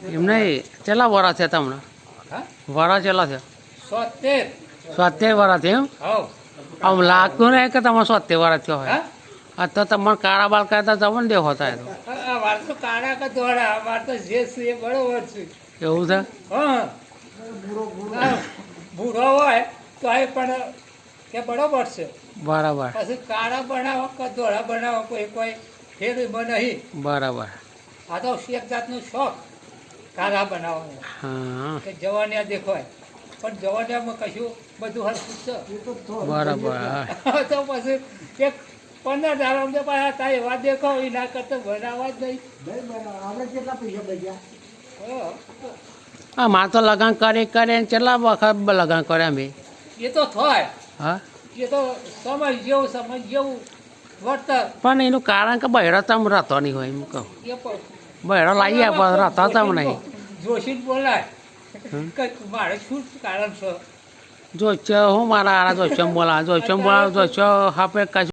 એમ નહીં કેટલા વરા છે તમને હા વરા કેટલા છે 70 70 વરા છે એમ હવ આમ લાગતું નહીં કે તમે 70 વરા થયો હોય હા આ તો તમારે કાળા બાલ કરતા તમને દેવ હતા એ તો આ વાર તો કાળા કે ધોળા વાર તો જે છે એ બરોબર છે એવું છે હા આ ભૂરો હોય તો એ પણ કે બરોબર છે બરાબર પછી કાળા બનાવો કે ધોળા બનાવો કોઈ કોઈ ફેર એમાં નહીં બરાબર આ તો એક જાતનો શોખ કાળા બનાવવાનો હા કે જવાનિયા દેખાય પણ જવાનિયામાં કશું બધું હરખું છે બરાબર હા. તો પછી એક 15 ધારા અમને પાછા તા એવા દેખાવ એના કરતા બનાવવા જ નહીં હા. હા મારે તો લગાન કરીને કેટલા વખત લગાન કર્યા મેં એ તો થાય હા એ તો સમજ જેવું વર્તર પણ એનું કારણ કે બહેરો તમે રહેતો નહીં હોય એમ કહું એ પણ બહેરો લાવી આપો રહેતા તમે નહીં જોશી બોલાય કે મારે શું કારણ છે જો હું મારા આરા જો બોલા જો બોલા જો હાપે કશું